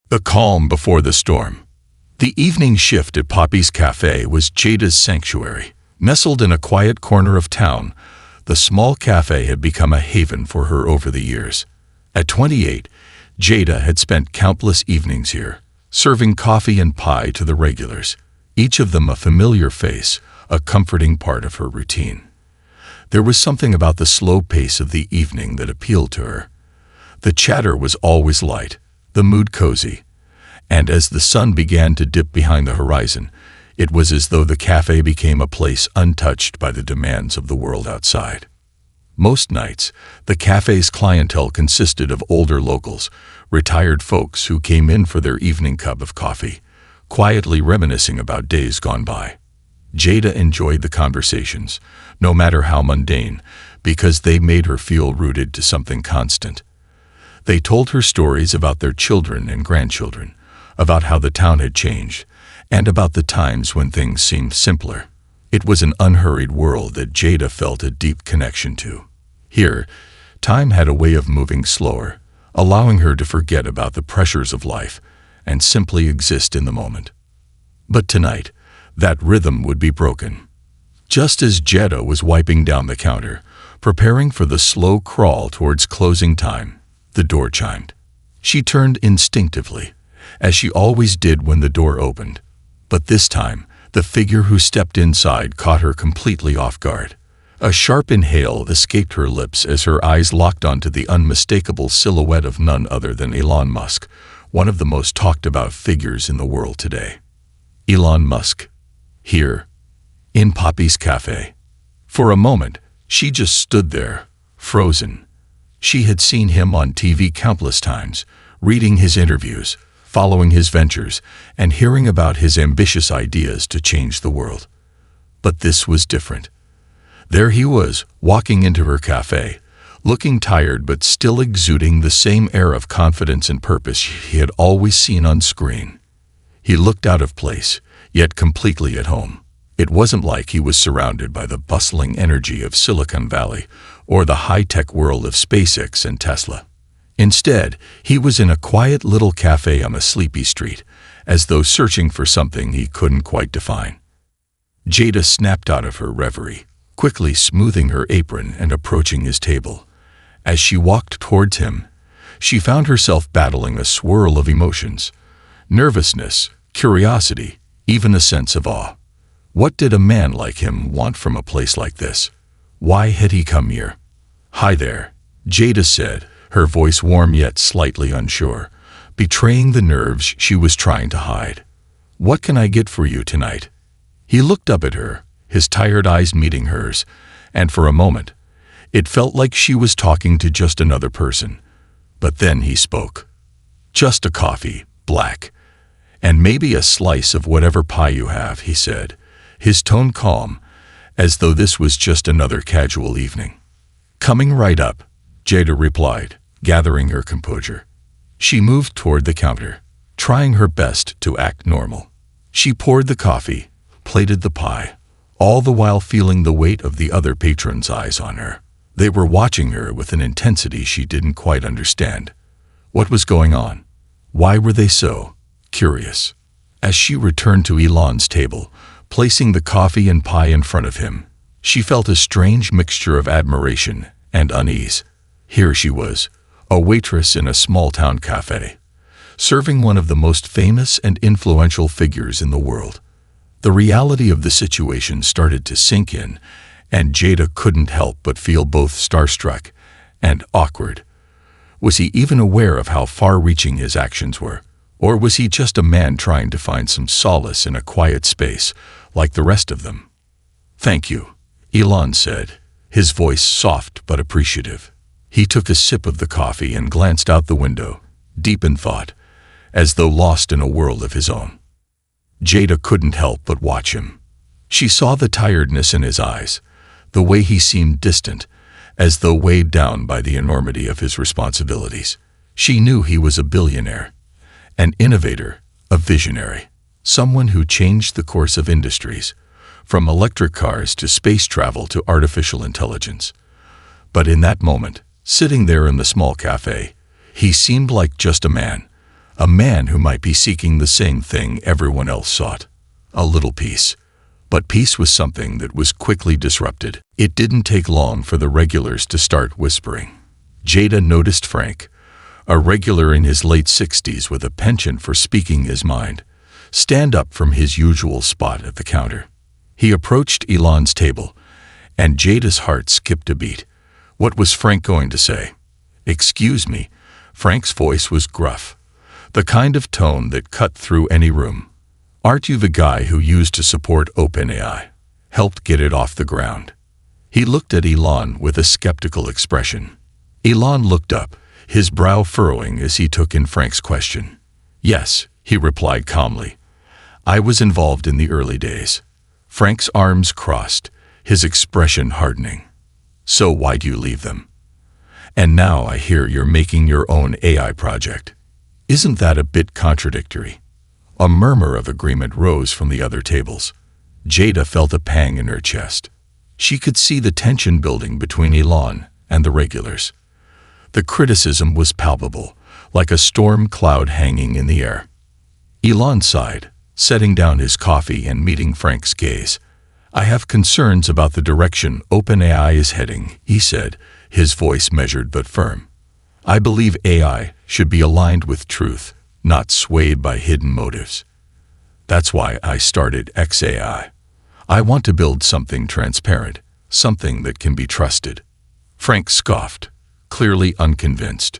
The calm before the storm. The evening shift at Poppy's Café was Jada's sanctuary. Nestled in a quiet corner of town, the small cafe had become a haven for her over the years. At 28, Jada had spent countless evenings here, serving coffee and pie to the regulars, each of them a familiar face, a comforting part of her routine. There was something about the slow pace of the evening that appealed to her. The chatter was always light, the mood cozy, and as the sun began to dip behind the horizon, it was as though the cafe became a place untouched by the demands of the world outside. Most nights, the cafe's clientele consisted of older locals, retired folks who came in for their evening cup of coffee, quietly reminiscing about days gone by. Jada enjoyed the conversations, no matter how mundane, because they made her feel rooted to something constant. They told her stories about their children and grandchildren, about how the town had changed, and about the times when things seemed simpler. It was an unhurried world that Jada felt a deep connection to. Here, time had a way of moving slower, allowing her to forget about the pressures of life and simply exist in the moment. But tonight, that rhythm would be broken. Just as Jada was wiping down the counter, preparing for the slow crawl towards closing time, the door chimed. She turned instinctively, as she always did when the door opened. But this time, the figure who stepped inside caught her completely off guard. A sharp inhale escaped her lips as her eyes locked onto the unmistakable silhouette of none other than Elon Musk, one of the most talked-about figures in the world today. Elon Musk. Here, in Poppy's Café. For a moment, she just stood there, frozen. She had seen him on TV countless times, reading his interviews, following his ventures, and hearing about his ambitious ideas to change the world. But this was different. There he was, walking into her cafe, looking tired but still exuding the same air of confidence and purpose he had always seen on screen. He looked out of place, yet completely at home. It wasn't like he was surrounded by the bustling energy of Silicon Valley or the high-tech world of SpaceX and Tesla. Instead, he was in a quiet little cafe on a sleepy street, as though searching for something he couldn't quite define. Jada snapped out of her reverie, quickly smoothing her apron and approaching his table. As she walked towards him, she found herself battling a swirl of emotions: nervousness, curiosity, even a sense of awe. What did a man like him want from a place like this? Why had he come here? "Hi there," Jada said, her voice warm yet slightly unsure, betraying the nerves she was trying to hide. "What can I get for you tonight?" He looked up at her, his tired eyes meeting hers, and for a moment, it felt like she was talking to just another person. But then he spoke. "Just a coffee, black, and maybe a slice of whatever pie you have," he said, his tone calm, as though this was just another casual evening. "Coming right up," Jada replied, gathering her composure. She moved toward the counter, trying her best to act normal. She poured the coffee, plated the pie, all the while feeling the weight of the other patrons' eyes on her. They were watching her with an intensity she didn't quite understand. What was going on? Why were they so curious? As she returned to Elon's table, placing the coffee and pie in front of him, she felt a strange mixture of admiration and unease. Here she was, a waitress in a small-town cafe, serving one of the most famous and influential figures in the world. The reality of the situation started to sink in, and Jada couldn't help but feel both starstruck and awkward. Was he even aware of how far-reaching his actions were? Or was he just a man trying to find some solace in a quiet space, like the rest of them? "Thank you," Elon said, his voice soft but appreciative. He took a sip of the coffee and glanced out the window, deep in thought, as though lost in a world of his own. Jada couldn't help but watch him. She saw the tiredness in his eyes, the way he seemed distant, as though weighed down by the enormity of his responsibilities. She knew he was a billionaire, an innovator, a visionary, someone who changed the course of industries, from electric cars to space travel to artificial intelligence. But in that moment, sitting there in the small cafe, he seemed like just a man, A man who might be seeking the same thing everyone else sought. A little peace. But peace was something that was quickly disrupted. It didn't take long for the regulars to start whispering. Jada noticed Frank, a regular in his late 60s with a penchant for speaking his mind, stand up from his usual spot at the counter. He approached Elon's table, and Jada's heart skipped a beat. What was Frank going to say? "Excuse me." Frank's voice was gruff, the kind of tone that cut through any room. "Aren't you the guy who used to support OpenAI? Helped get it off the ground?" He looked at Elon with a skeptical expression. Elon looked up, his brow furrowing as he took in Frank's question. "Yes," he replied calmly. "I was involved in the early days." Frank's arms crossed, his expression hardening. "So why'd you leave them? And now I hear you're making your own AI project. Isn't that a bit contradictory?" A murmur of agreement rose from the other tables. Jada felt a pang in her chest. She could see the tension building between Elon and the regulars. The criticism was palpable, like a storm cloud hanging in the air. Elon sighed, setting down his coffee and meeting Frank's gaze. "I have concerns about the direction OpenAI is heading," he said, his voice measured but firm. "I believe AI should be aligned with truth, not swayed by hidden motives. That's why I started XAI. I want to build something transparent, something that can be trusted." Frank scoffed, clearly unconvinced.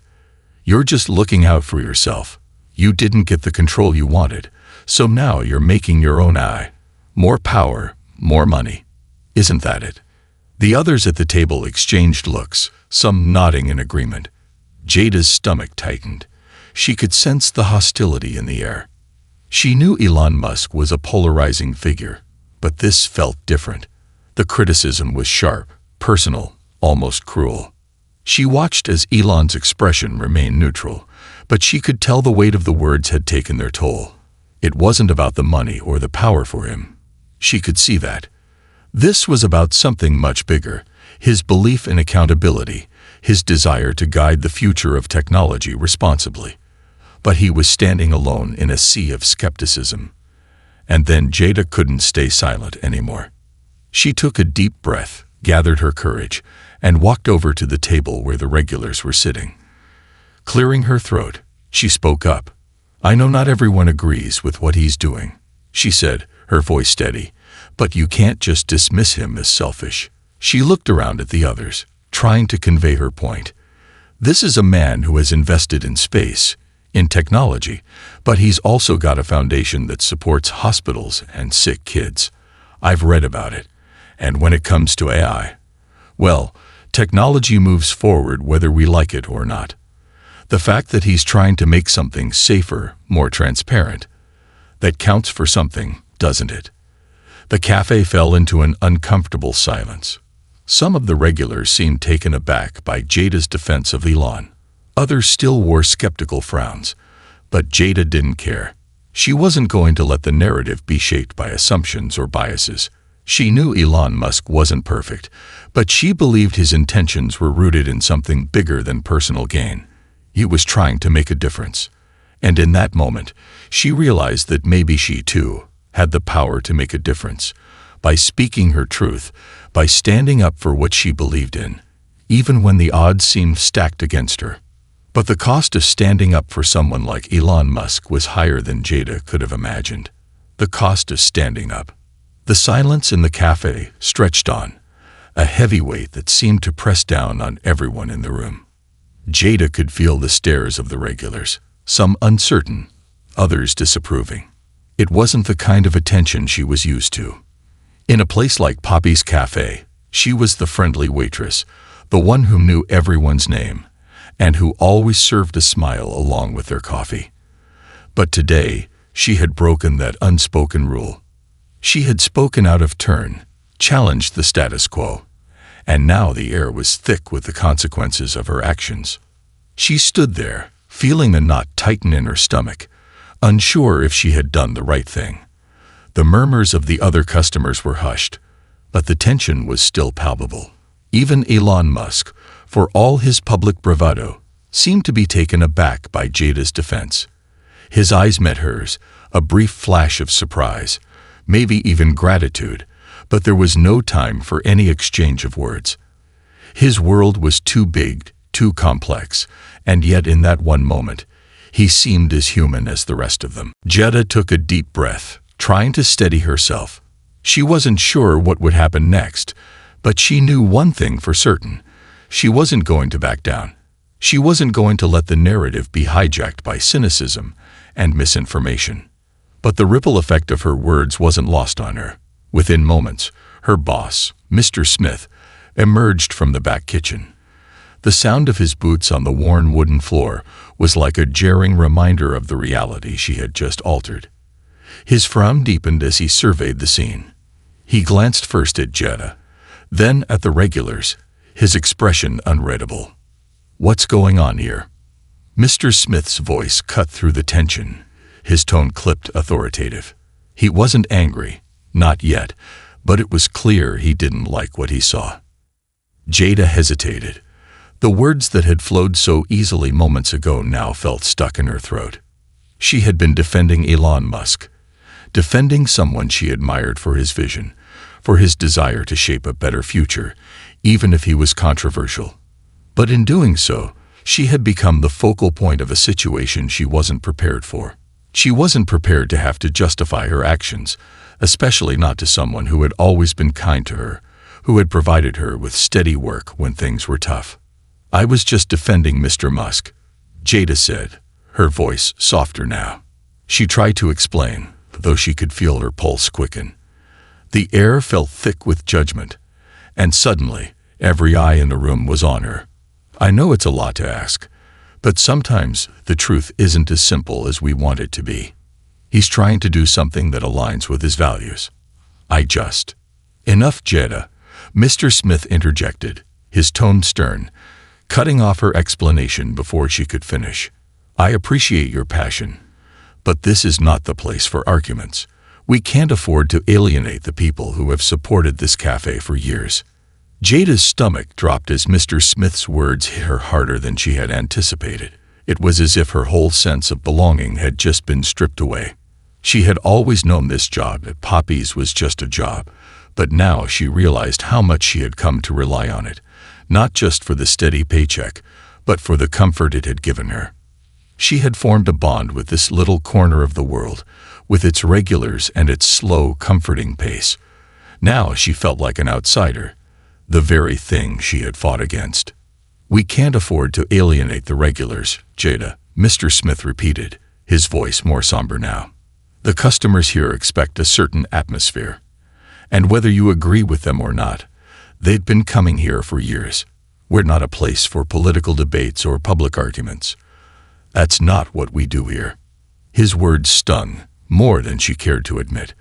"You're just looking out for yourself. You didn't get the control you wanted, so now you're making your own AI. More power, more money. Isn't that it?" The others at the table exchanged looks, some nodding in agreement. Jada's stomach tightened. She could sense the hostility in the air. She knew Elon Musk was a polarizing figure, but this felt different. The criticism was sharp, personal, almost cruel. She watched as Elon's expression remained neutral, but she could tell the weight of the words had taken their toll. It wasn't about the money or the power for him. She could see that. This was about something much bigger, his belief in accountability, his desire to guide the future of technology responsibly. But he was standing alone in a sea of skepticism. And then Jada couldn't stay silent anymore. She took a deep breath, gathered her courage, and walked over to the table where the regulars were sitting. Clearing her throat, she spoke up. "I know not everyone agrees with what he's doing," she said, her voice steady, "but you can't just dismiss him as selfish." She looked around at the others, trying to convey her point. This is a man who has invested in space, in technology, but he's also got a foundation that supports hospitals and sick kids. I've read about it. And when it comes to AI, well, technology moves forward whether we like it or not. The fact that he's trying to make something safer, more transparent, that counts for something, doesn't it? The cafe fell into an uncomfortable silence. Some of the regulars seemed taken aback by Jada's defense of Elon. Others still wore skeptical frowns, but Jada didn't care. She wasn't going to let the narrative be shaped by assumptions or biases. She knew Elon Musk wasn't perfect, but she believed his intentions were rooted in something bigger than personal gain. He was trying to make a difference. And in that moment, she realized that maybe she, too, had the power to make a difference, by speaking her truth, by standing up for what she believed in, even when the odds seemed stacked against her. But the cost of standing up for someone like Elon Musk was higher than Jada could have imagined. The cost of standing up. The silence in the cafe stretched on, a heavy weight that seemed to press down on everyone in the room. Jada could feel the stares of the regulars, some uncertain, others disapproving. It wasn't the kind of attention she was used to. In a place like Poppy's Cafe, she was the friendly waitress, the one who knew everyone's name, and who always served a smile along with their coffee. But today, she had broken that unspoken rule. She had spoken out of turn, challenged the status quo, and now the air was thick with the consequences of her actions. She stood there, feeling the knot tighten in her stomach, unsure if she had done the right thing. The murmurs of the other customers were hushed, but the tension was still palpable. Even Elon Musk, for all his public bravado, seemed to be taken aback by Jada's defense. His eyes met hers, a brief flash of surprise, maybe even gratitude, but there was no time for any exchange of words. His world was too big, too complex, and yet in that one moment, he seemed as human as the rest of them. Jetta took a deep breath, trying to steady herself. She wasn't sure what would happen next, but she knew one thing for certain. She wasn't going to back down. She wasn't going to let the narrative be hijacked by cynicism and misinformation. But the ripple effect of her words wasn't lost on her. Within moments, her boss, Mr. Smith, emerged from the back kitchen. The sound of his boots on the worn wooden floor was like a jarring reminder of the reality she had just altered. His frown deepened as he surveyed the scene. He glanced first at Jetta, then at the regulars, his expression unreadable. "What's going on here?" Mr. Smith's voice cut through the tension, his tone clipped authoritative. He wasn't angry, not yet, but it was clear he didn't like what he saw. Jetta hesitated. The words that had flowed so easily moments ago now felt stuck in her throat. She had been defending Elon Musk, defending someone she admired for his vision, for his desire to shape a better future, even if he was controversial. But in doing so, she had become the focal point of a situation she wasn't prepared for. She wasn't prepared to have to justify her actions, especially not to someone who had always been kind to her, who had provided her with steady work when things were tough. "I was just defending Mr. Musk," Jetta said, her voice softer now. She tried to explain, though she could feel her pulse quicken. The air felt thick with judgment, and suddenly, every eye in the room was on her. "I know it's a lot to ask, but sometimes the truth isn't as simple as we want it to be. He's trying to do something that aligns with his values. Enough, Jetta," Mr. Smith interjected, his tone stern, cutting off her explanation before she could finish. "I appreciate your passion, but this is not the place for arguments. We can't afford to alienate the people who have supported this cafe for years." Jetta's stomach dropped as Mr. Smith's words hit her harder than she had anticipated. It was as if her whole sense of belonging had just been stripped away. She had always known this job at Poppy's was just a job, but now she realized how much she had come to rely on it, not just for the steady paycheck, but for the comfort it had given her. She had formed a bond with this little corner of the world, with its regulars and its slow, comforting pace. Now she felt like an outsider, the very thing she had fought against. "We can't afford to alienate the regulars, Jetta," Mr. Smith repeated, his voice more somber now. "The customers here expect a certain atmosphere, and whether you agree with them or not, they'd been coming here for years. We're not a place for political debates or public arguments. That's not what we do here." His words stung, more than she cared to admit.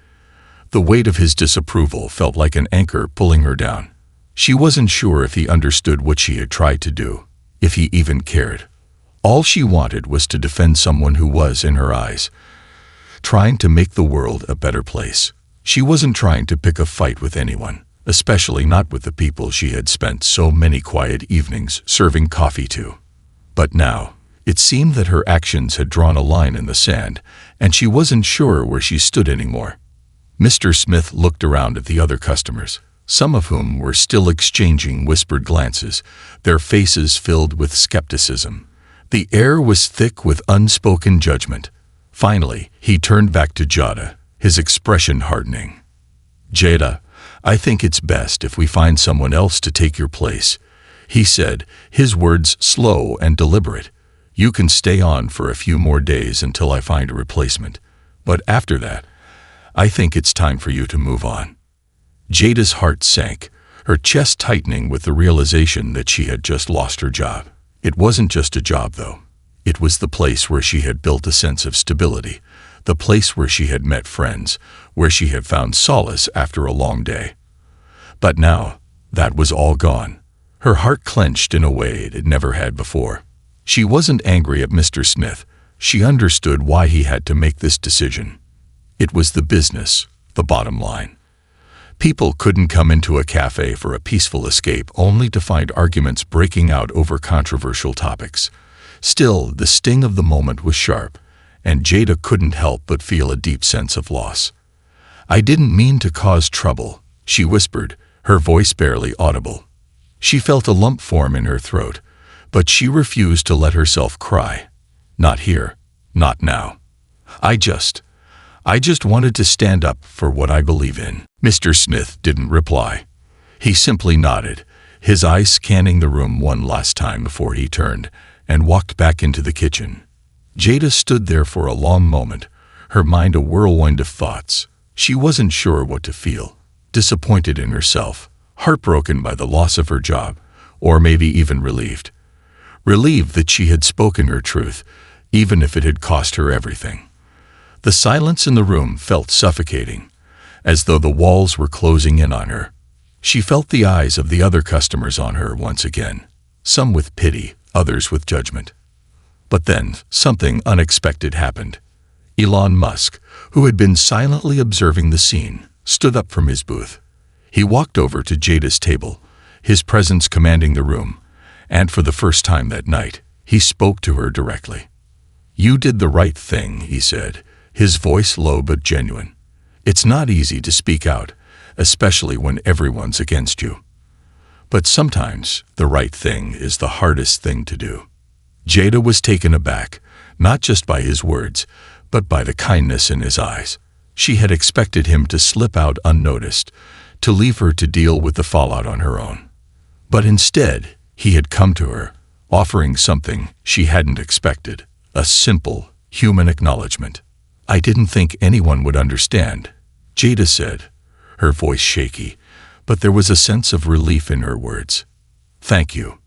The weight of his disapproval felt like an anchor pulling her down. She wasn't sure if he understood what she had tried to do, if he even cared. All she wanted was to defend someone who was, in her eyes, trying to make the world a better place. She wasn't trying to pick a fight with anyone, especially not with the people she had spent so many quiet evenings serving coffee to. But now, it seemed that her actions had drawn a line in the sand, and she wasn't sure where she stood anymore. Mr. Smith looked around at the other customers, some of whom were still exchanging whispered glances, their faces filled with skepticism. The air was thick with unspoken judgment. Finally, he turned back to Jetta, his expression hardening. "Jetta, I think it's best if we find someone else to take your place," he said, his words slow and deliberate. "You can stay on for a few more days until I find a replacement, but after that, I think it's time for you to move on." Jetta's heart sank, her chest tightening with the realization that she had just lost her job. It wasn't just a job, though. It was the place where she had built a sense of stability, the place where she had met friends, where she had found solace after a long day. But now, that was all gone. Her heart clenched in a way it had never had before. She wasn't angry at Mr. Smith. She understood why he had to make this decision. It was the business, the bottom line. People couldn't come into a cafe for a peaceful escape only to find arguments breaking out over controversial topics. Still, the sting of the moment was sharp, and Jada couldn't help but feel a deep sense of loss. "I didn't mean to cause trouble," she whispered, her voice barely audible. She felt a lump form in her throat, but she refused to let herself cry. "Not here. Not now. I just wanted to stand up for what I believe in." Mr. Smith didn't reply. He simply nodded, his eyes scanning the room one last time before he turned and walked back into the kitchen. Jada stood there for a long moment, her mind a whirlwind of thoughts. She wasn't sure what to feel: disappointed in herself, heartbroken by the loss of her job, or maybe even relieved. Relieved that she had spoken her truth, even if it had cost her everything. The silence in the room felt suffocating, as though the walls were closing in on her. She felt the eyes of the other customers on her once again, some with pity, others with judgment. But then, something unexpected happened. Elon Musk, who had been silently observing the scene, stood up from his booth. He walked over to Jada's table, his presence commanding the room, and for the first time that night, he spoke to her directly. "You did the right thing," he said, his voice low but genuine. "It's not easy to speak out, especially when everyone's against you. But sometimes the right thing is the hardest thing to do." Jada was taken aback, not just by his words, but by the kindness in his eyes. She had expected him to slip out unnoticed, to leave her to deal with the fallout on her own. But instead, he had come to her, offering something she hadn't expected: a simple, human acknowledgement. "I didn't think anyone would understand," Jada said, her voice shaky, but there was a sense of relief in her words. "Thank you."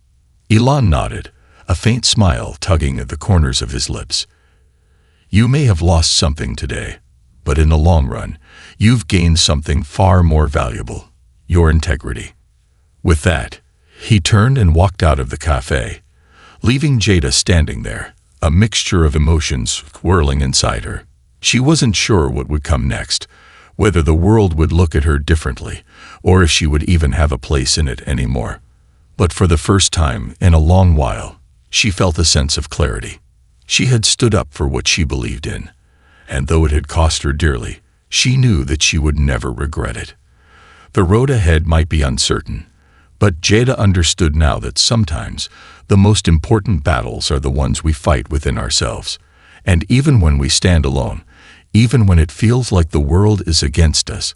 Elon nodded, a faint smile tugging at the corners of his lips. "You may have lost something today, but in the long run, you've gained something far more valuable: your integrity." With that, he turned and walked out of the cafe, leaving Jada standing there, a mixture of emotions whirling inside her. She wasn't sure what would come next, whether the world would look at her differently, or if she would even have a place in it anymore. But for the first time in a long while, she felt a sense of clarity. She had stood up for what she believed in, and though it had cost her dearly, she knew that she would never regret it. The road ahead might be uncertain, but Jada understood now that sometimes the most important battles are the ones we fight within ourselves. And even when we stand alone, even when it feels like the world is against us,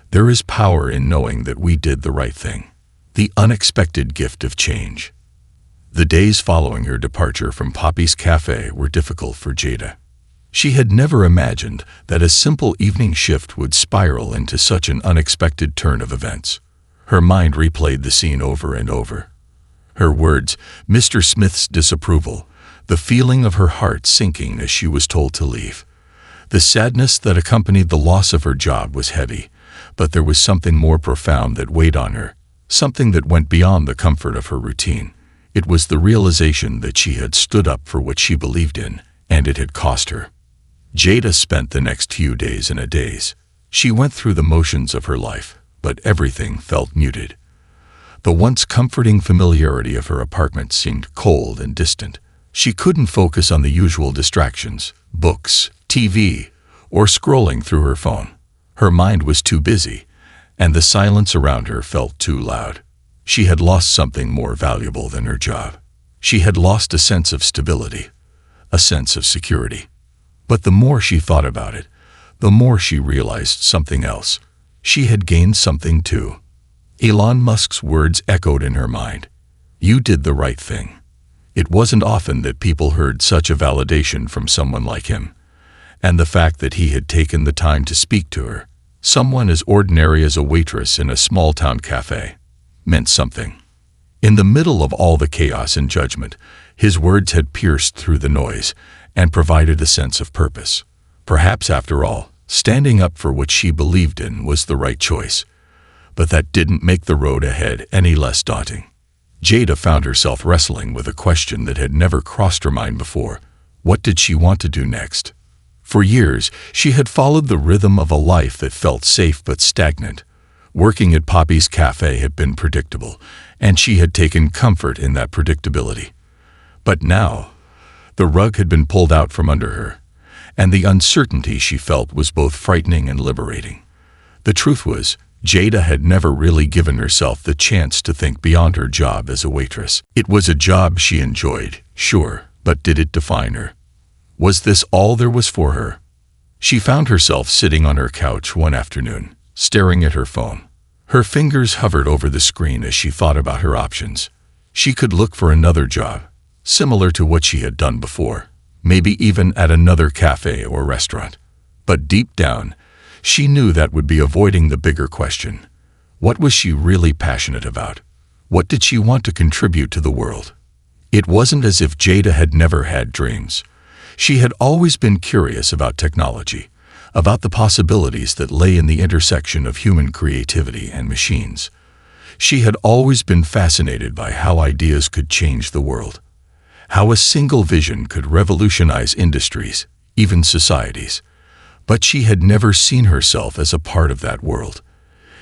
there is power in knowing that we did the right thing. The unexpected gift of change. The days following her departure from Poppy's Cafe were difficult for Jada. She had never imagined that a simple evening shift would spiral into such an unexpected turn of events. Her mind replayed the scene over and over. Her words, Mr. Smith's disapproval, the feeling of her heart sinking as she was told to leave. The sadness that accompanied the loss of her job was heavy, but there was something more profound that weighed on her, something that went beyond the comfort of her routine. It was the realization that she had stood up for what she believed in, and it had cost her. Jada spent the next few days in a daze. She went through the motions of her life, but everything felt muted. The once comforting familiarity of her apartment seemed cold and distant. She couldn't focus on the usual distractions, books, TV, or scrolling through her phone. Her mind was too busy, and the silence around her felt too loud. She had lost something more valuable than her job. She had lost a sense of stability, a sense of security. But the more she thought about it, the more she realized something else. She had gained something too. Elon Musk's words echoed in her mind. "You did the right thing." It wasn't often that people heard such a validation from someone like him. And the fact that he had taken the time to speak to her, someone as ordinary as a waitress in a small-town cafe, meant something. In the middle of all the chaos and judgment, his words had pierced through the noise and provided a sense of purpose. Perhaps, after all, standing up for what she believed in was the right choice. But that didn't make the road ahead any less daunting. Jada found herself wrestling with a question that had never crossed her mind before. What did she want to do next? For years, she had followed the rhythm of a life that felt safe but stagnant. Working at Poppy's Cafe had been predictable, and she had taken comfort in that predictability. But now, the rug had been pulled out from under her, and the uncertainty she felt was both frightening and liberating. The truth was, Jada had never really given herself the chance to think beyond her job as a waitress. It was a job she enjoyed, sure, but did it define her? Was this all there was for her? She found herself sitting on her couch one afternoon, staring at her phone. Her fingers hovered over the screen as she thought about her options. She could look for another job, similar to what she had done before, maybe even at another cafe or restaurant. But deep down, she knew that would be avoiding the bigger question. What was she really passionate about? What did she want to contribute to the world? It wasn't as if Jada had never had dreams. She had always been curious about technology, about the possibilities that lay in the intersection of human creativity and machines. She had always been fascinated by how ideas could change the world, how a single vision could revolutionize industries, even societies. But she had never seen herself as a part of that world.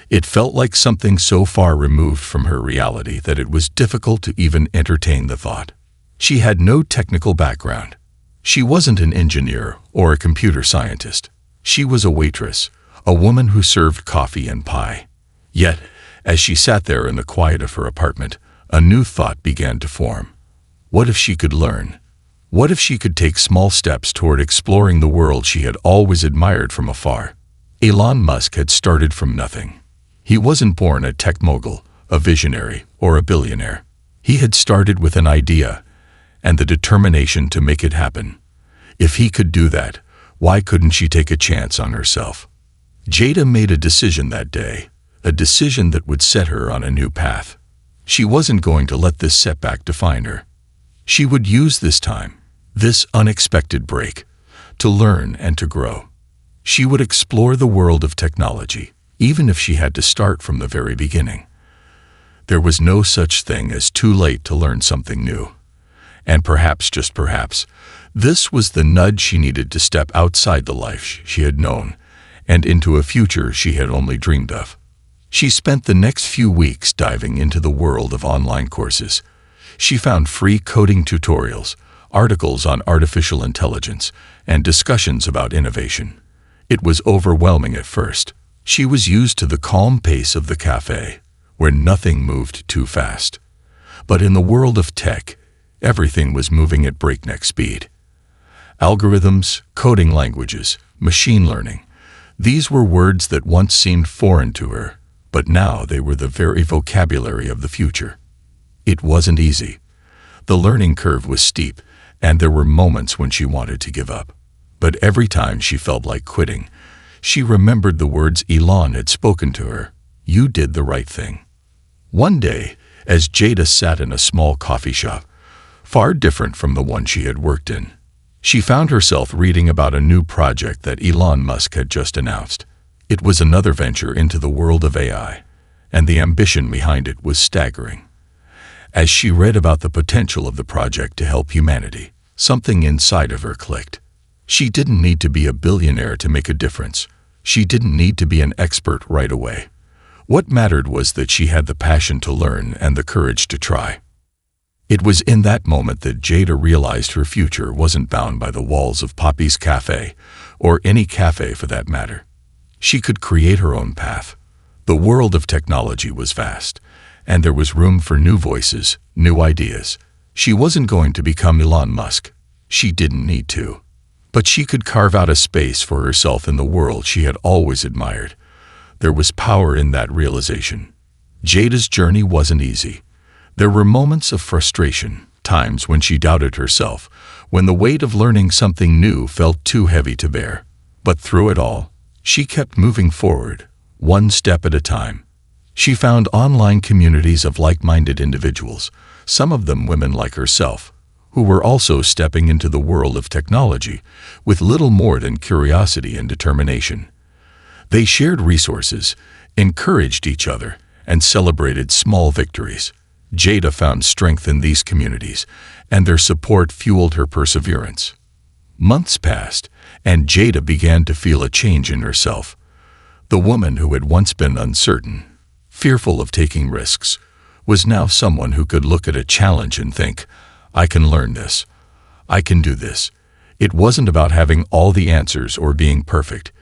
It felt like something so far removed from her reality that it was difficult to even entertain the thought. She had no technical background. She wasn't an engineer or a computer scientist. She was a waitress, a woman who served coffee and pie. Yet, as she sat there in the quiet of her apartment, a new thought began to form. What if she could learn? What if she could take small steps toward exploring the world she had always admired from afar? Elon Musk had started from nothing. He wasn't born a tech mogul, a visionary, or a billionaire. He had started with an idea and the determination to make it happen. If he could do that, why couldn't she take a chance on herself? Jada made a decision that day, a decision that would set her on a new path. She wasn't going to let this setback define her. She would use this time, this unexpected break, to learn and to grow. She would explore the world of technology, even if she had to start from the very beginning. There was no such thing as too late to learn something new. And perhaps, just perhaps, this was the nudge she needed to step outside the life she had known and into a future she had only dreamed of. She spent the next few weeks diving into the world of online courses. She found free coding tutorials, articles on artificial intelligence, and discussions about innovation. It was overwhelming at first. She was used to the calm pace of the cafe, where nothing moved too fast. But in the world of tech, everything was moving at breakneck speed. Algorithms, coding languages, machine learning. These were words that once seemed foreign to her, but now they were the very vocabulary of the future. It wasn't easy. The learning curve was steep, and there were moments when she wanted to give up. But every time she felt like quitting, she remembered the words Elon had spoken to her. You did the right thing. One day, as Jada sat in a small coffee shop, far different from the one she had worked in, she found herself reading about a new project that Elon Musk had just announced. It was another venture into the world of AI, and the ambition behind it was staggering. As she read about the potential of the project to help humanity, something inside of her clicked. She didn't need to be a billionaire to make a difference. She didn't need to be an expert right away. What mattered was that she had the passion to learn and the courage to try. It was in that moment that Jada realized her future wasn't bound by the walls of Poppy's Cafe, or any cafe for that matter. She could create her own path. The world of technology was vast, and there was room for new voices, new ideas. She wasn't going to become Elon Musk. She didn't need to. But she could carve out a space for herself in the world she had always admired. There was power in that realization. Jada's journey wasn't easy. There were moments of frustration, times when she doubted herself, when the weight of learning something new felt too heavy to bear. But through it all, she kept moving forward, one step at a time. She found online communities of like-minded individuals, some of them women like herself, who were also stepping into the world of technology with little more than curiosity and determination. They shared resources, encouraged each other, and celebrated small victories. Jada found strength in these communities, and their support fueled her perseverance. Months passed, and Jada began to feel a change in herself. The woman who had once been uncertain, fearful of taking risks, was now someone who could look at a challenge and think, I can learn this. I can do this. It wasn't about having all the answers or being perfect.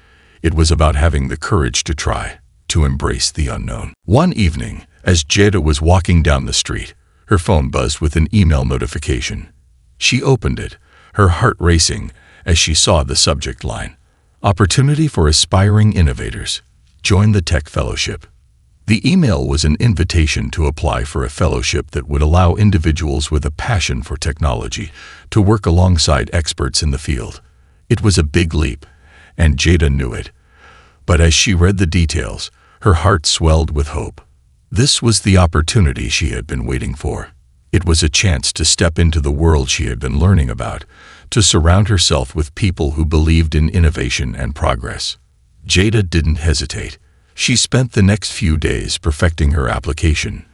It was about having the courage to try, to embrace the unknown. One evening, as Jada was walking down the street, her phone buzzed with an email notification. She opened it, her heart racing as she saw the subject line: Opportunity for Aspiring Innovators. Join the Tech Fellowship. The email was an invitation to apply for a fellowship that would allow individuals with a passion for technology to work alongside experts in the field. It was a big leap, and Jada knew it. But as she read the details, her heart swelled with hope. This was the opportunity she had been waiting for. It was a chance to step into the world she had been learning about, to surround herself with people who believed in innovation and progress. Jada didn't hesitate. She spent the next few days perfecting her application,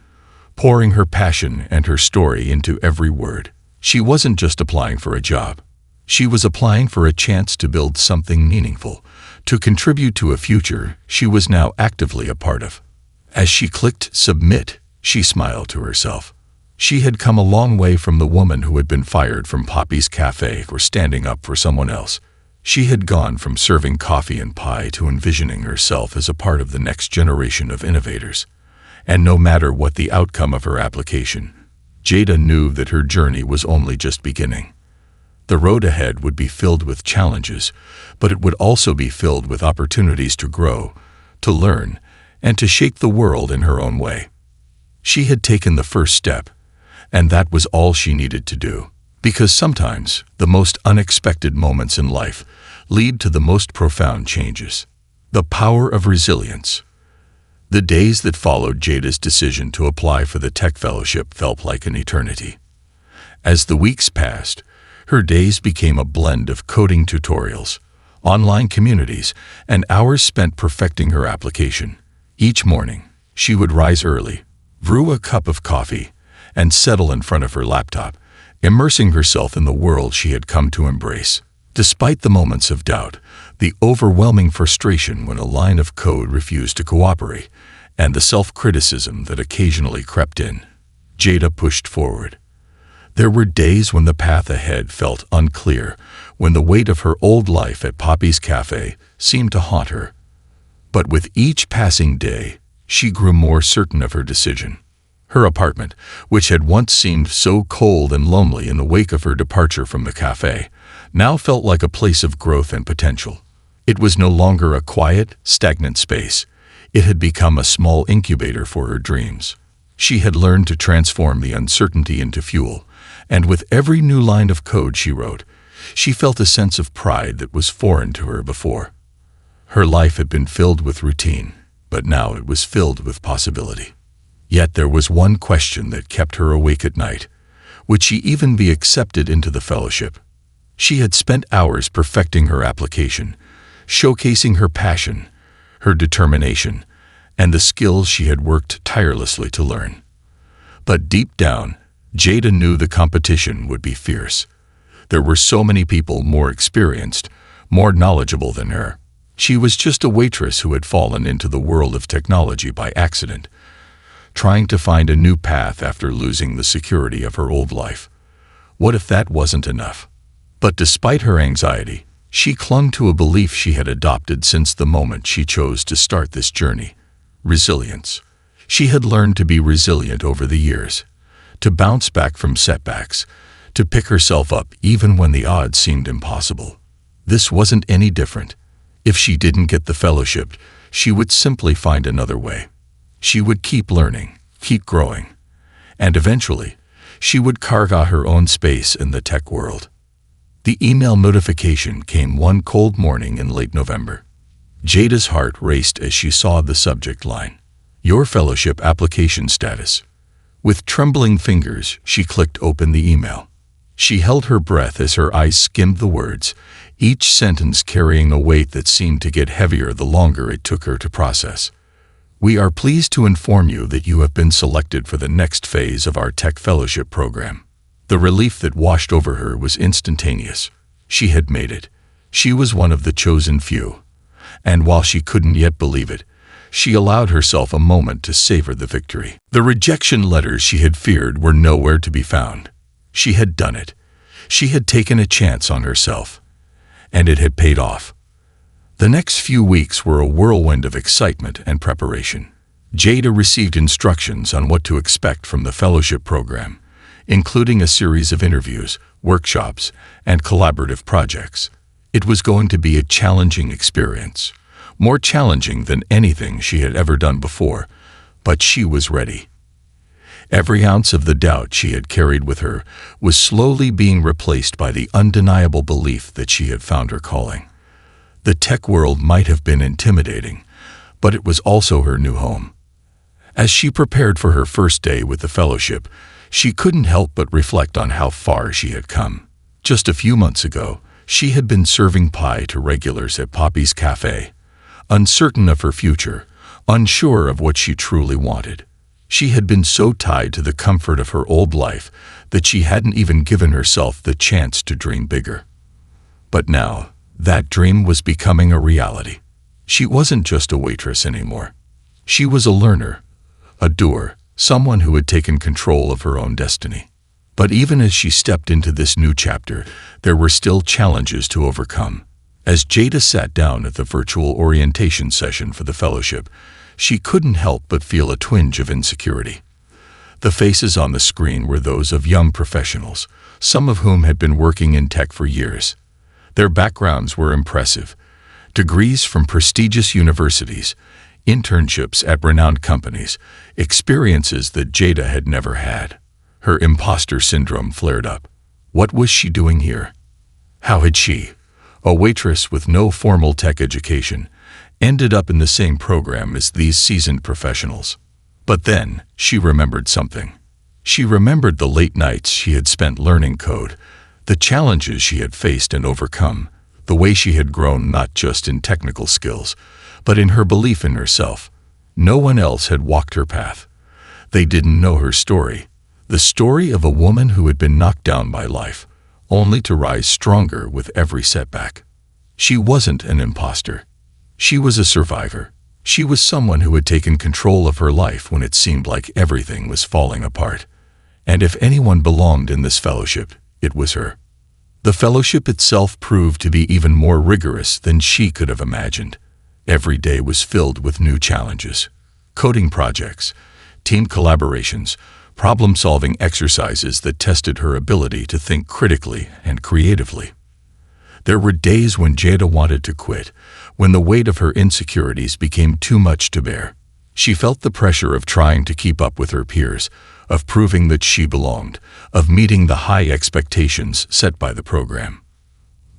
pouring her passion and her story into every word. She wasn't just applying for a job. She was applying for a chance to build something meaningful, to contribute to a future she was now actively a part of. As she clicked Submit, she smiled to herself. She had come a long way from the woman who had been fired from Poppy's Cafe for standing up for someone else. She had gone from serving coffee and pie to envisioning herself as a part of the next generation of innovators. And no matter what the outcome of her application, Jada knew that her journey was only just beginning. The road ahead would be filled with challenges, but it would also be filled with opportunities to grow, to learn, and to shape the world in her own way. She had taken the first step, and that was all she needed to do. Because sometimes the most unexpected moments in life lead to the most profound changes. The power of resilience. The days that followed Jada's decision to apply for the Tech Fellowship felt like an eternity. As the weeks passed, her days became a blend of coding tutorials, online communities, and hours spent perfecting her application. Each morning, she would rise early, brew a cup of coffee, and settle in front of her laptop, immersing herself in the world she had come to embrace. Despite the moments of doubt, the overwhelming frustration when a line of code refused to cooperate, and the self-criticism that occasionally crept in, Jada pushed forward. There were days when the path ahead felt unclear, when the weight of her old life at Poppy's Cafe seemed to haunt her. But with each passing day, she grew more certain of her decision. Her apartment, which had once seemed so cold and lonely in the wake of her departure from the cafe, now felt like a place of growth and potential. It was no longer a quiet, stagnant space. It had become a small incubator for her dreams. She had learned to transform the uncertainty into fuel, and with every new line of code she wrote, she felt a sense of pride that was foreign to her before. Her life had been filled with routine, but now it was filled with possibility. Yet there was one question that kept her awake at night. Would she even be accepted into the fellowship? She had spent hours perfecting her application, showcasing her passion, her determination, and the skills she had worked tirelessly to learn. But deep down, Jada knew the competition would be fierce. There were so many people more experienced, more knowledgeable than her. She was just a waitress who had fallen into the world of technology by accident, trying to find a new path after losing the security of her old life. What if that wasn't enough? But despite her anxiety, she clung to a belief she had adopted since the moment she chose to start this journey: resilience. She had learned to be resilient over the years, to bounce back from setbacks, to pick herself up even when the odds seemed impossible. This wasn't any different. If she didn't get the fellowship, she would simply find another way. She would keep learning, keep growing, and eventually, she would carve out her own space in the tech world. The email notification came one cold morning in late November. Jada's heart raced as she saw the subject line: Your fellowship application status. With trembling fingers, she clicked open the email. She held her breath as her eyes skimmed the words, each sentence carrying a weight that seemed to get heavier the longer it took her to process. We are pleased to inform you that you have been selected for the next phase of our Tech Fellowship program. The relief that washed over her was instantaneous. She had made it. She was one of the chosen few. And while she couldn't yet believe it, she allowed herself a moment to savor the victory. The rejection letters she had feared were nowhere to be found. She had done it. She had taken a chance on herself, and it had paid off. The next few weeks were a whirlwind of excitement and preparation. Jada received instructions on what to expect from the fellowship program, including a series of interviews, workshops, and collaborative projects. It was going to be a challenging experience, more challenging than anything she had ever done before, but she was ready. Every ounce of the doubt she had carried with her was slowly being replaced by the undeniable belief that she had found her calling. The tech world might have been intimidating, but it was also her new home. As she prepared for her first day with the fellowship, she couldn't help but reflect on how far she had come. Just a few months ago, she had been serving pie to regulars at Poppy's Café, uncertain of her future, unsure of what she truly wanted. She had been so tied to the comfort of her old life that she hadn't even given herself the chance to dream bigger. But now, that dream was becoming a reality. She wasn't just a waitress anymore. She was a learner, a doer, someone who had taken control of her own destiny. But even as she stepped into this new chapter, there were still challenges to overcome. As Jada sat down at the virtual orientation session for the fellowship, she couldn't help but feel a twinge of insecurity. The faces on the screen were those of young professionals, some of whom had been working in tech for years. Their backgrounds were impressive: degrees from prestigious universities, internships at renowned companies, experiences that Jada had never had. Her imposter syndrome flared up. What was she doing here? How had she, a waitress with no formal tech education, ended up in the same program as these seasoned professionals? But then, she remembered something. She remembered the late nights she had spent learning code, the challenges she had faced and overcome, the way she had grown not just in technical skills, but in her belief in herself. No one else had walked her path. They didn't know her story, the story of a woman who had been knocked down by life, only to rise stronger with every setback. She wasn't an imposter. She was a survivor. She was someone who had taken control of her life when it seemed like everything was falling apart. And if anyone belonged in this fellowship, it was her. The fellowship itself proved to be even more rigorous than she could have imagined. Every day was filled with new challenges: coding projects, team collaborations, problem-solving exercises that tested her ability to think critically and creatively. There were days when Jada wanted to quit, when the weight of her insecurities became too much to bear. She felt the pressure of trying to keep up with her peers, of proving that she belonged, of meeting the high expectations set by the program.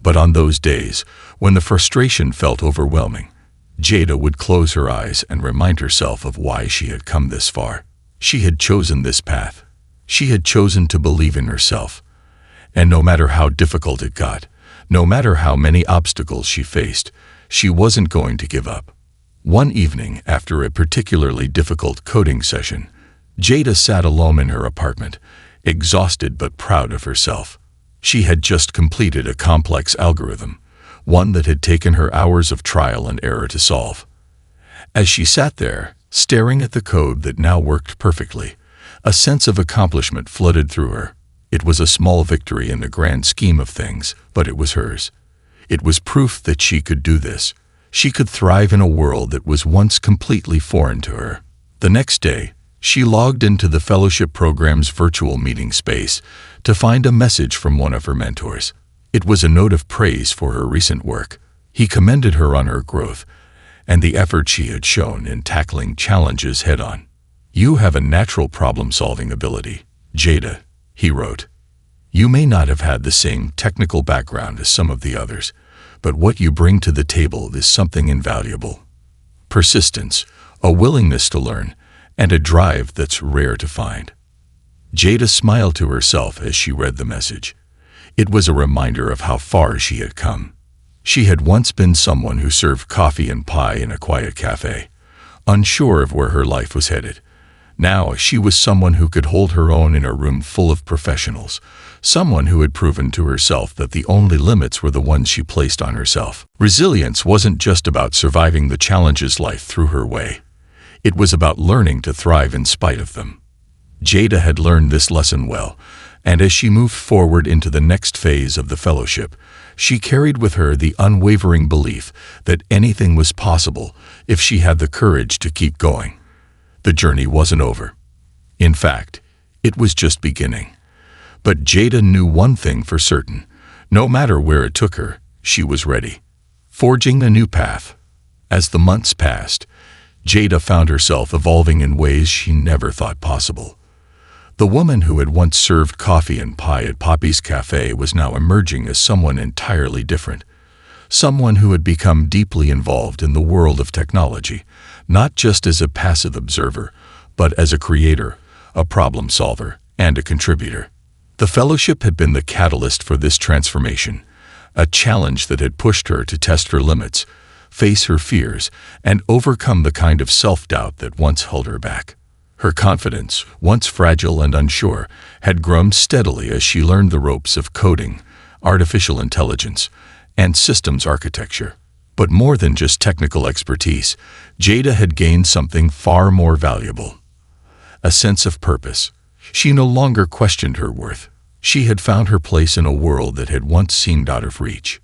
But on those days, when the frustration felt overwhelming, Jada would close her eyes and remind herself of why she had come this far. She had chosen this path. She had chosen to believe in herself. And no matter how difficult it got, no matter how many obstacles she faced, she wasn't going to give up. One evening, after a particularly difficult coding session, Jada sat alone in her apartment, exhausted but proud of herself. She had just completed a complex algorithm, one that had taken her hours of trial and error to solve. As she sat there, staring at the code that now worked perfectly, a sense of accomplishment flooded through her. It was a small victory in the grand scheme of things, but it was hers. It was proof that she could do this. She could thrive in a world that was once completely foreign to her. The next day, she logged into the fellowship program's virtual meeting space to find a message from one of her mentors. It was a note of praise for her recent work. He commended her on her growth and the effort she had shown in tackling challenges head-on. "You have a natural problem-solving ability, Jada," he wrote. "You may not have had the same technical background as some of the others, but what you bring to the table is something invaluable. Persistence, a willingness to learn, and a drive that's rare to find." Jada smiled to herself as she read the message. It was a reminder of how far she had come. She had once been someone who served coffee and pie in a quiet cafe, unsure of where her life was headed. Now she was someone who could hold her own in a room full of professionals, someone who had proven to herself that the only limits were the ones she placed on herself. Resilience wasn't just about surviving the challenges life threw her way. It was about learning to thrive in spite of them. Jada had learned this lesson well, And as she moved forward into the next phase of the fellowship, she carried with her the unwavering belief that anything was possible if she had the courage to keep going. The journey wasn't over. In fact, it was just beginning. But Jada knew one thing for certain. No matter where it took her, she was ready, forging a new path. As the months passed, Jada found herself evolving in ways she never thought possible. The woman who had once served coffee and pie at Poppy's Cafe was now emerging as someone entirely different. Someone who had become deeply involved in the world of technology, not just as a passive observer, but as a creator, a problem solver, and a contributor. The fellowship had been the catalyst for this transformation, a challenge that had pushed her to test her limits, face her fears, and overcome the kind of self-doubt that once held her back. Her confidence, once fragile and unsure, had grown steadily as she learned the ropes of coding, artificial intelligence, and systems architecture. But more than just technical expertise, Jada had gained something far more valuable: a sense of purpose. She no longer questioned her worth. She had found her place in a world that had once seemed out of reach.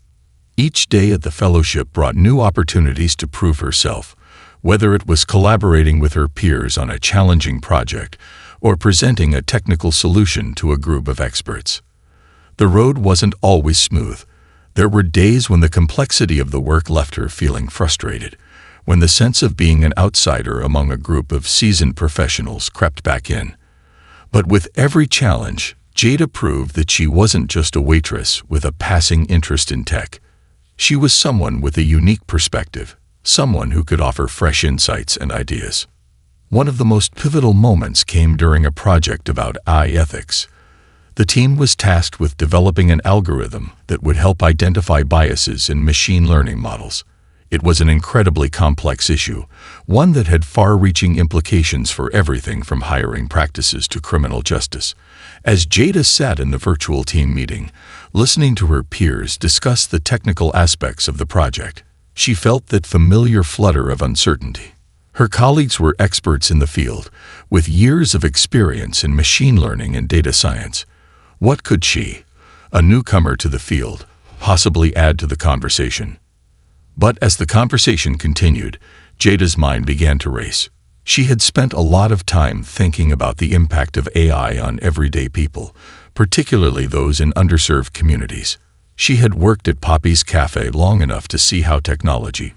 Each day at the fellowship brought new opportunities to prove herself, whether it was collaborating with her peers on a challenging project or presenting a technical solution to a group of experts. The road wasn't always smooth. There were days when the complexity of the work left her feeling frustrated, when the sense of being an outsider among a group of seasoned professionals crept back in. But with every challenge, Jada proved that she wasn't just a waitress with a passing interest in tech. She was someone with a unique perspective, someone who could offer fresh insights and ideas. One of the most pivotal moments came during a project about AI ethics. The team was tasked with developing an algorithm that would help identify biases in machine learning models. It was an incredibly complex issue, one that had far-reaching implications for everything from hiring practices to criminal justice. As Jada sat in the virtual team meeting, listening to her peers discuss the technical aspects of the project, she felt that familiar flutter of uncertainty. Her colleagues were experts in the field, with years of experience in machine learning and data science. What could she, a newcomer to the field, possibly add to the conversation? But as the conversation continued, Jada's mind began to race. She had spent a lot of time thinking about the impact of AI on everyday people, particularly those in underserved communities. She had worked at Poppy's Cafe long enough to see how technology,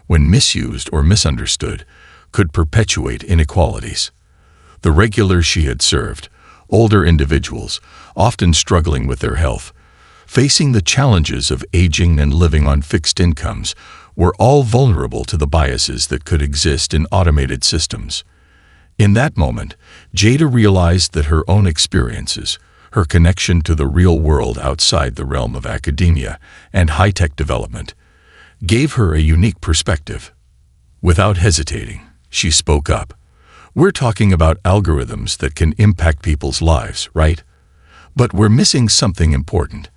when misused or misunderstood, could perpetuate inequalities. The regulars she had served, older individuals, often struggling with their health, facing the challenges of aging and living on fixed incomes, were all vulnerable to the biases that could exist in automated systems. In that moment, Jada realized that her own experiences, her connection to the real world outside the realm of academia and high-tech development, gave her a unique perspective. Without hesitating, she spoke up. "We're talking about algorithms that can impact people's lives, right? But we're missing something important.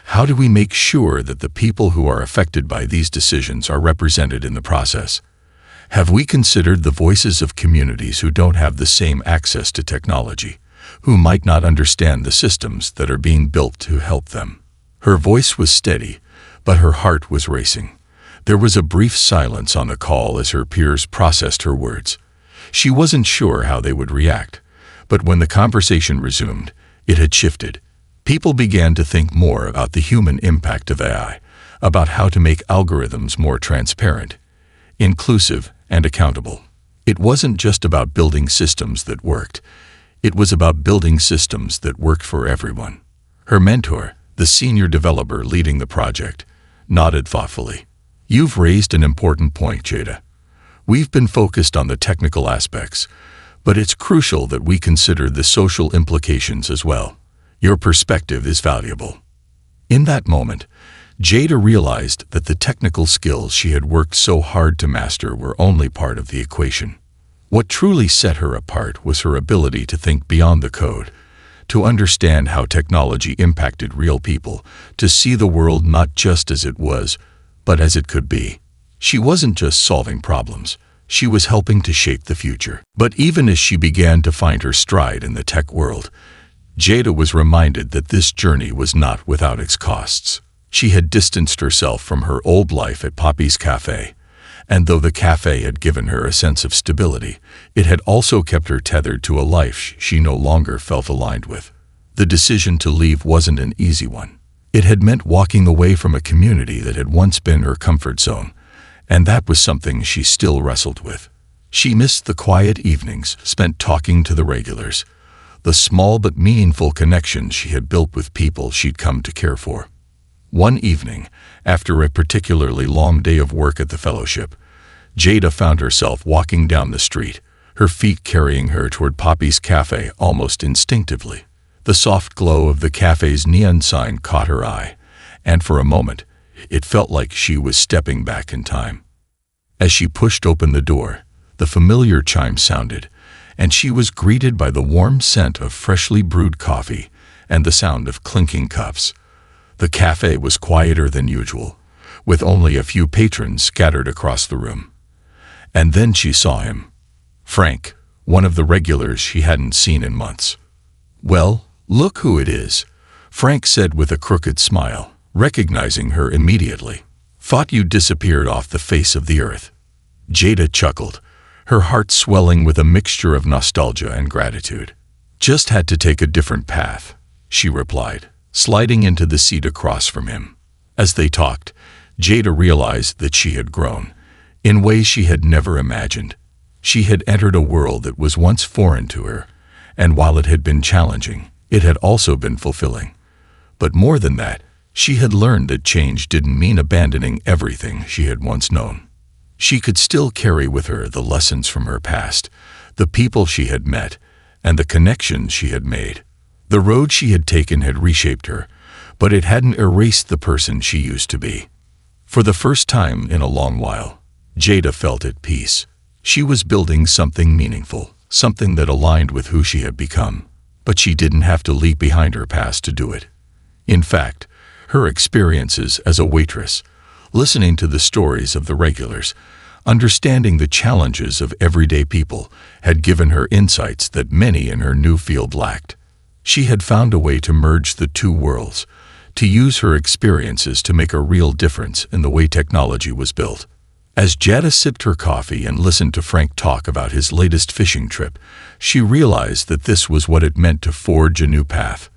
How do we make sure that the people who are affected by these decisions are represented in the process? Have we considered the voices of communities who don't have the same access to technology, who might not understand the systems that are being built to help them?" Her voice was steady, but her heart was racing. There was a brief silence on the call as her peers processed her words. She wasn't sure how they would react, but when the conversation resumed, it had shifted. People began to think more about the human impact of AI, about how to make algorithms more transparent, inclusive, and accountable. It wasn't just about building systems that worked. It was about building systems that worked for everyone. Her mentor, the senior developer leading the project, nodded thoughtfully. "You've raised an important point, Jada. We've been focused on the technical aspects, but it's crucial that we consider the social implications as well. Your perspective is valuable." In that moment, Jada realized that the technical skills she had worked so hard to master were only part of the equation. What truly set her apart was her ability to think beyond the code, to understand how technology impacted real people, to see the world not just as it was, but as it could be. She wasn't just solving problems. She was helping to shape the future. But even as she began to find her stride in the tech world, Jada was reminded that this journey was not without its costs. She had distanced herself from her old life at Poppy's Café, and though the cafe had given her a sense of stability, it had also kept her tethered to a life she no longer felt aligned with. The decision to leave wasn't an easy one. It had meant walking away from a community that had once been her comfort zone, and that was something she still wrestled with. She missed the quiet evenings spent talking to the regulars, the small but meaningful connections she had built with people she'd come to care for. One evening, after a particularly long day of work at the fellowship, Jada found herself walking down the street, her feet carrying her toward Poppy's Cafe almost instinctively. The soft glow of the cafe's neon sign caught her eye, and for a moment, it felt like she was stepping back in time. As she pushed open the door, the familiar chime sounded, and she was greeted by the warm scent of freshly brewed coffee and the sound of clinking cups. The cafe was quieter than usual, with only a few patrons scattered across the room. And then she saw him. Frank, one of the regulars she hadn't seen in months. "Well, look who it is," Frank said with a crooked smile, recognizing her immediately. "Thought you disappeared off the face of the earth." Jada chuckled, her heart swelling with a mixture of nostalgia and gratitude. "Just had to take a different path," she replied, sliding into the seat across from him. As they talked, Jada realized that she had grown, in ways she had never imagined. She had entered a world that was once foreign to her, and while it had been challenging, it had also been fulfilling. But more than that, she had learned that change didn't mean abandoning everything she had once known. She could still carry with her the lessons from her past, the people she had met, and the connections she had made. The road she had taken had reshaped her, but it hadn't erased the person she used to be. For the first time in a long while, Jada felt at peace. She was building something meaningful, something that aligned with who she had become. But she didn't have to leave behind her past to do it. In fact, her experiences as a waitress, listening to the stories of the regulars, understanding the challenges of everyday people, had given her insights that many in her new field lacked. She had found a way to merge the two worlds, to use her experiences to make a real difference in the way technology was built. As Jada sipped her coffee and listened to Frank talk about his latest fishing trip, she realized that this was what it meant to forge a new path.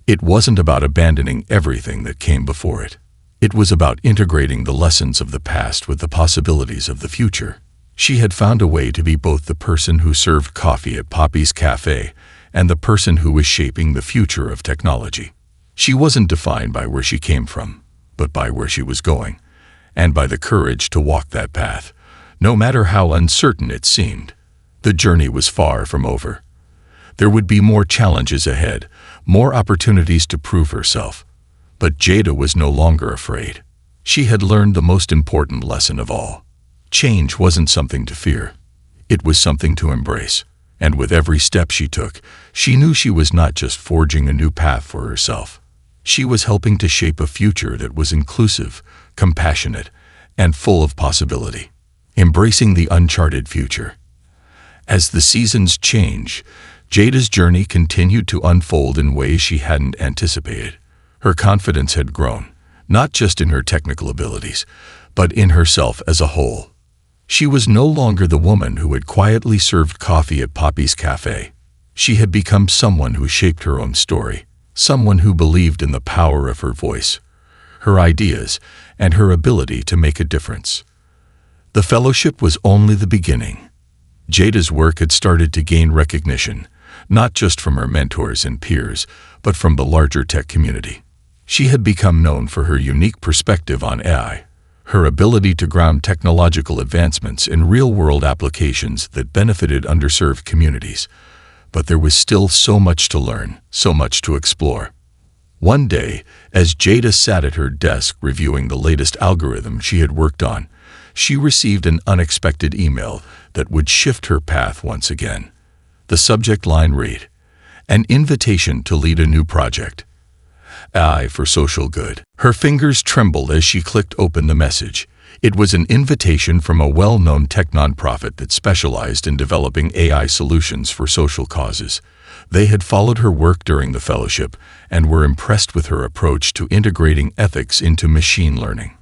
It wasn't about abandoning everything that came before it. It was about integrating the lessons of the past with the possibilities of the future. She had found a way to be both the person who served coffee at Poppy's Cafe and the person who was shaping the future of technology. She wasn't defined by where she came from, but by where she was going, and by the courage to walk that path, no matter how uncertain it seemed. The journey was far from over. There would be more challenges ahead, more opportunities to prove herself. But Jada was no longer afraid. She had learned the most important lesson of all. Change wasn't something to fear. It was something to embrace. And with every step she took, she knew she was not just forging a new path for herself. She was helping to shape a future that was inclusive, compassionate, and full of possibility. Embracing the uncharted future. As the seasons changed, Jada's journey continued to unfold in ways she hadn't anticipated. Her confidence had grown, not just in her technical abilities, but in herself as a whole. She was no longer the woman who had quietly served coffee at Poppy's Cafe. She had become someone who shaped her own story, someone who believed in the power of her voice, her ideas, and her ability to make a difference. The fellowship was only the beginning. Jada's work had started to gain recognition, not just from her mentors and peers, but from the larger tech community. She had become known for her unique perspective on AI, her ability to ground technological advancements in real-world applications that benefited underserved communities. But there was still so much to learn, so much to explore. One day, as Jada sat at her desk reviewing the latest algorithm she had worked on, she received an unexpected email that would shift her path once again. The subject line read, "An invitation to lead a new project. AI for social good." Her fingers trembled as she clicked open the message. It was an invitation from a well-known tech nonprofit that specialized in developing AI solutions for social causes. They had followed her work during the fellowship and were impressed with her approach to integrating ethics into machine learning.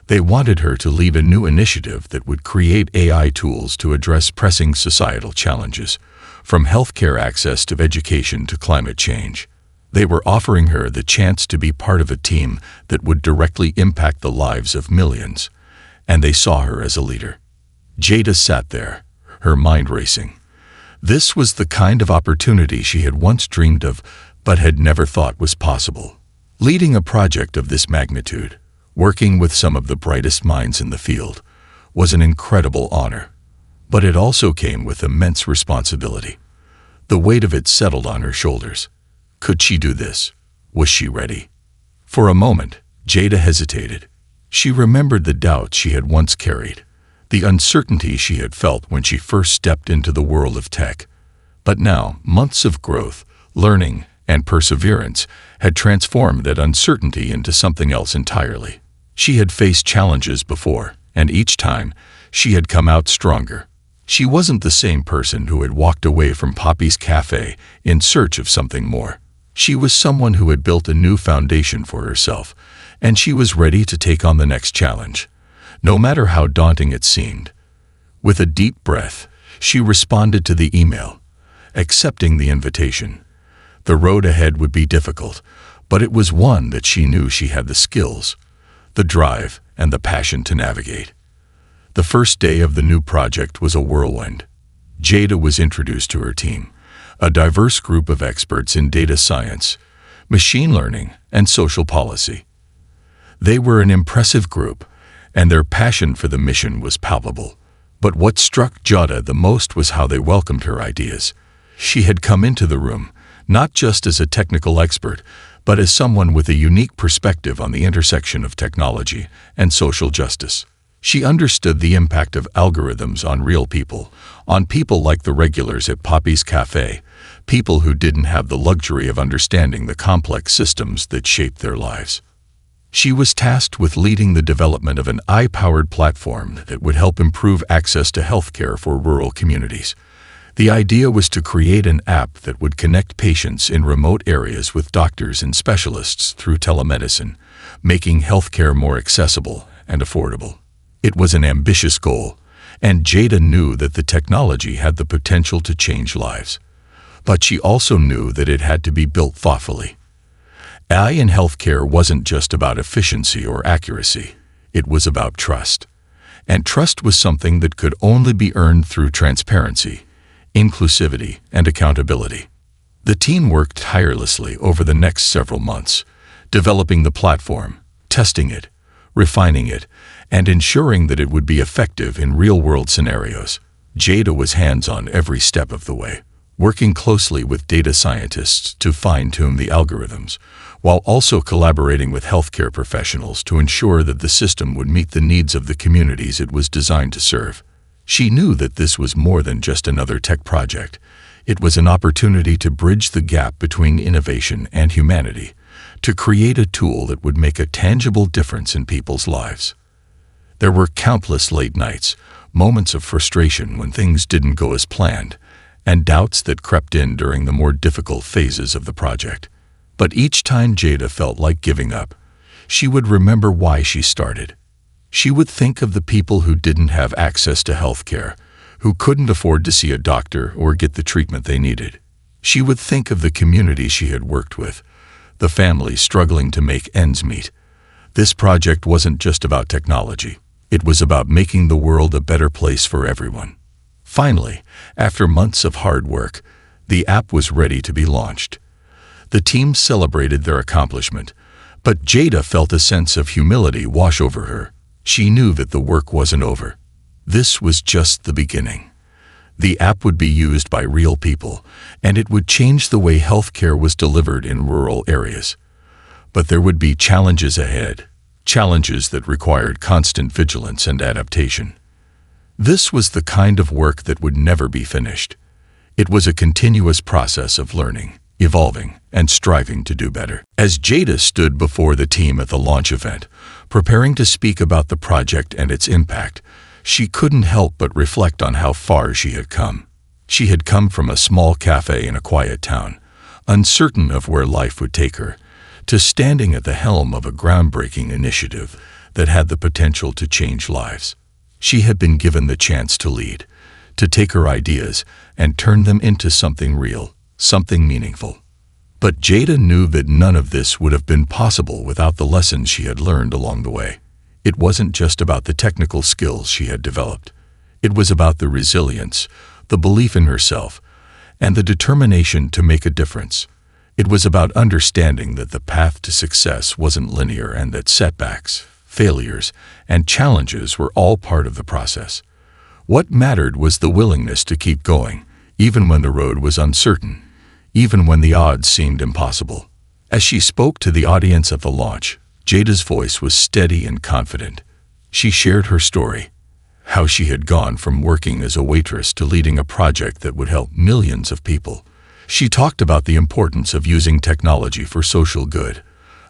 They wanted her to lead a new initiative that would create AI tools to address pressing societal challenges, from healthcare access to education to climate change. They were offering her the chance to be part of a team that would directly impact the lives of millions, and they saw her as a leader. Jada sat there, her mind racing. This was the kind of opportunity she had once dreamed of, but had never thought was possible. Leading a project of this magnitude, working with some of the brightest minds in the field, was an incredible honor. But it also came with immense responsibility. The weight of it settled on her shoulders. Could she do this? Was she ready? For a moment, Jada hesitated. She remembered the doubts she had once carried, the uncertainty she had felt when she first stepped into the world of tech. But now, months of growth, learning, and perseverance had transformed that uncertainty into something else entirely. She had faced challenges before, and each time, she had come out stronger. She wasn't the same person who had walked away from Poppy's Cafe in search of something more. She was someone who had built a new foundation for herself, and she was ready to take on the next challenge, no matter how daunting it seemed. With a deep breath, she responded to the email, accepting the invitation. The road ahead would be difficult, but it was one that she knew she had the skills, the drive, and the passion to navigate. The first day of the new project was a whirlwind. Jada was introduced to her team, a diverse group of experts in data science, machine learning, and social policy. They were an impressive group, and their passion for the mission was palpable. But what struck Jada the most was how they welcomed her ideas. She had come into the room, not just as a technical expert, but as someone with a unique perspective on the intersection of technology and social justice. She understood the impact of algorithms on real people, on people like the regulars at Poppy's Cafe, people who didn't have the luxury of understanding the complex systems that shaped their lives. She was tasked with leading the development of an AI-powered platform that would help improve access to healthcare for rural communities. The idea was to create an app that would connect patients in remote areas with doctors and specialists through telemedicine, making healthcare more accessible and affordable. It was an ambitious goal, and Jada knew that the technology had the potential to change lives. But she also knew that it had to be built thoughtfully. AI in healthcare wasn't just about efficiency or accuracy. It was about trust. And trust was something that could only be earned through transparency, inclusivity, and accountability. The team worked tirelessly over the next several months, developing the platform, testing it, refining it, and ensuring that it would be effective in real-world scenarios. Jada was hands-on every step of the way, working closely with data scientists to fine-tune the algorithms, while also collaborating with healthcare professionals to ensure that the system would meet the needs of the communities it was designed to serve. She knew that this was more than just another tech project. It was an opportunity to bridge the gap between innovation and humanity, to create a tool that would make a tangible difference in people's lives. There were countless late nights, moments of frustration when things didn't go as planned, and doubts that crept in during the more difficult phases of the project. But each time Jada felt like giving up, she would remember why she started. She would think of the people who didn't have access to health care, who couldn't afford to see a doctor or get the treatment they needed. She would think of the community she had worked with, the families struggling to make ends meet. This project wasn't just about technology. It was about making the world a better place for everyone. Finally, after months of hard work, the app was ready to be launched. The team celebrated their accomplishment, but Jada felt a sense of humility wash over her. She knew that the work wasn't over. This was just the beginning. The app would be used by real people, and it would change the way healthcare was delivered in rural areas. But there would be challenges ahead, challenges that required constant vigilance and adaptation. This was the kind of work that would never be finished. It was a continuous process of learning, evolving, and striving to do better. As Jada stood before the team at the launch event, preparing to speak about the project and its impact, she couldn't help but reflect on how far she had come. She had come from a small cafe in a quiet town, uncertain of where life would take her, to standing at the helm of a groundbreaking initiative that had the potential to change lives. She had been given the chance to lead, to take her ideas and turn them into something real, something meaningful. But Jada knew that none of this would have been possible without the lessons she had learned along the way. It wasn't just about the technical skills she had developed. It was about the resilience, the belief in herself, and the determination to make a difference. It was about understanding that the path to success wasn't linear and that setbacks, failures, and challenges were all part of the process. What mattered was the willingness to keep going, even when the road was uncertain, even when the odds seemed impossible. As she spoke to the audience at the launch, Jada's voice was steady and confident. She shared her story, how she had gone from working as a waitress to leading a project that would help millions of people. She talked about the importance of using technology for social good,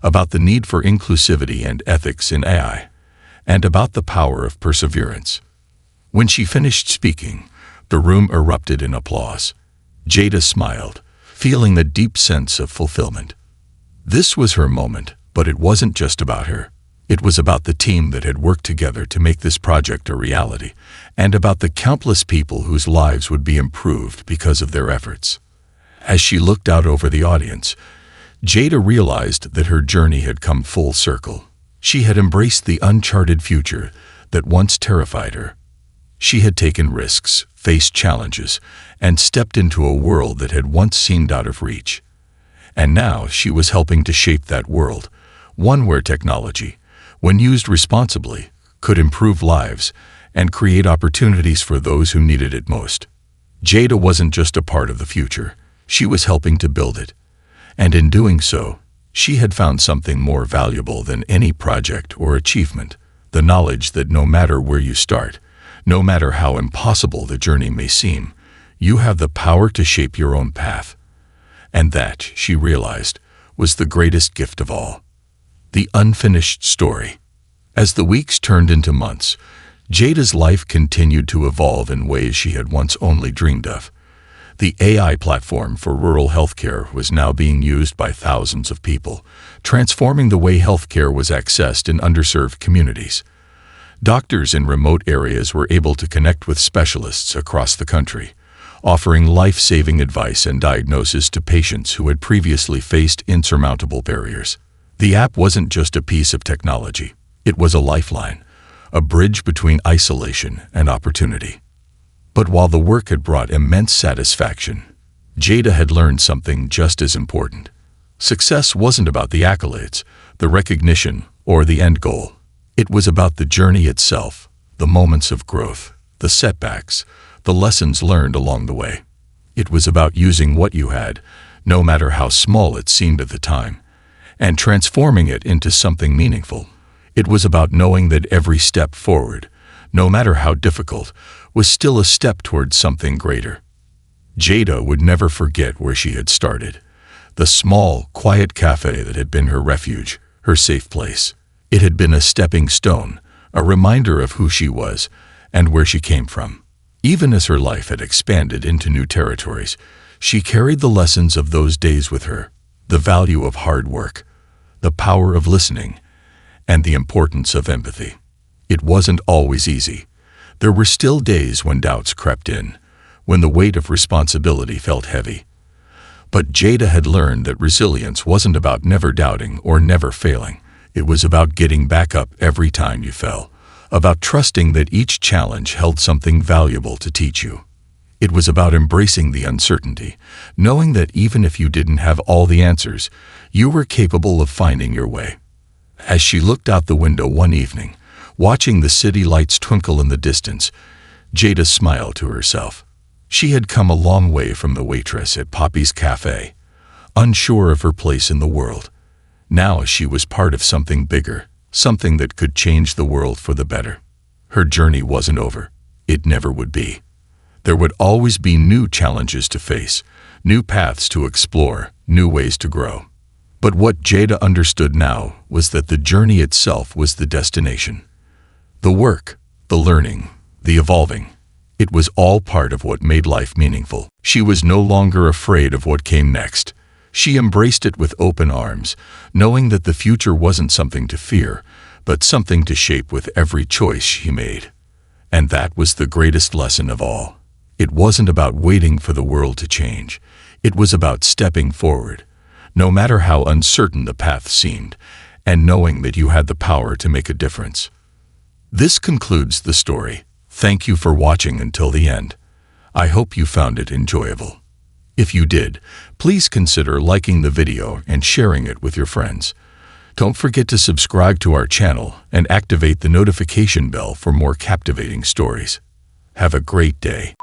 about the need for inclusivity and ethics in AI, and about the power of perseverance. When she finished speaking, the room erupted in applause. Jada smiled, feeling a deep sense of fulfillment. This was her moment, but it wasn't just about her. It was about the team that had worked together to make this project a reality, and about the countless people whose lives would be improved because of their efforts. As she looked out over the audience, Jada realized that her journey had come full circle. She had embraced the uncharted future that once terrified her. She had taken risks, faced challenges, and stepped into a world that had once seemed out of reach. And now she was helping to shape that world, one where technology, when used responsibly, could improve lives and create opportunities for those who needed it most. Jada wasn't just a part of the future. She was helping to build it. And in doing so, she had found something more valuable than any project or achievement, the knowledge that no matter where you start, no matter how impossible the journey may seem, you have the power to shape your own path. And that, she realized, was the greatest gift of all. The unfinished story. As the weeks turned into months, Jada's life continued to evolve in ways she had once only dreamed of. The AI platform for rural healthcare was now being used by thousands of people, transforming the way healthcare was accessed in underserved communities. Doctors in remote areas were able to connect with specialists across the country, offering life-saving advice and diagnosis to patients who had previously faced insurmountable barriers. The app wasn't just a piece of technology. It was a lifeline, a bridge between isolation and opportunity. But while the work had brought immense satisfaction, Jada had learned something just as important. Success wasn't about the accolades, the recognition, or the end goal. It was about the journey itself, the moments of growth, the setbacks, the lessons learned along the way. It was about using what you had, no matter how small it seemed at the time, and transforming it into something meaningful. It was about knowing that every step forward, no matter how difficult, was still a step towards something greater. Jada would never forget where she had started. The small, quiet cafe that had been her refuge, her safe place. It had been a stepping stone, a reminder of who she was and where she came from. Even as her life had expanded into new territories, she carried the lessons of those days with her, the value of hard work, the power of listening, and the importance of empathy. It wasn't always easy. There were still days when doubts crept in, when the weight of responsibility felt heavy. But Jada had learned that resilience wasn't about never doubting or never failing. It was about getting back up every time you fell, about trusting that each challenge held something valuable to teach you. It was about embracing the uncertainty, knowing that even if you didn't have all the answers, you were capable of finding your way. As she looked out the window one evening, watching the city lights twinkle in the distance, Jada smiled to herself. She had come a long way from the waitress at Poppy's Cafe, unsure of her place in the world. Now she was part of something bigger, something that could change the world for the better. Her journey wasn't over. It never would be. There would always be new challenges to face, new paths to explore, new ways to grow. But what Jada understood now was that the journey itself was the destination. The work, the learning, the evolving, It was all part of what made life meaningful. She was no longer afraid of what came next. She embraced it with open arms, knowing that the future wasn't something to fear, but something to shape with every choice she made. And that was the greatest lesson of all. It wasn't about waiting for the world to change. It was about stepping forward, no matter how uncertain the path seemed, and knowing that you had the power to make a difference. This concludes the story. Thank you for watching until the end. I hope you found it enjoyable. If you did, please consider liking the video and sharing it with your friends. Don't forget to subscribe to our channel and activate the notification bell for more captivating stories. Have a great day.